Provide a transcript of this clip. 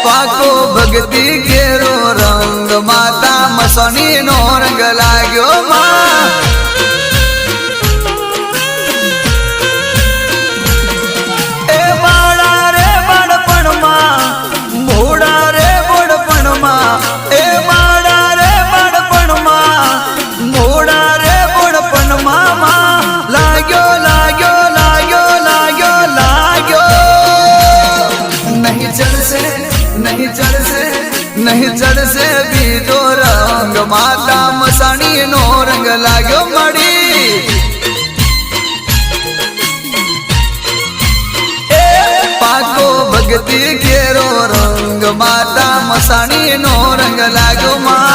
પાકો ભક્તિ કેરો રંગ માતા મસણી નો રંગ લાગ્યો માં એ બાળા રે બાળપણમાં મોડા રે બોડપણમાં એ બાળા રે બાળપણમાં મોડા રે બોડપણમાં લાગ્યો લાગ્યો લાગ્યો લાગ્યો લાગ્યો નહીં ચડશે નહીં ચડશે નહીં ચડશે બીજો રંગ માતા મસાણી નો રંગ લાગ્યો મળી એ પાકો ભક્તિ કેરો રંગ માતા મસાણી નો રંગ લાગ્યો માં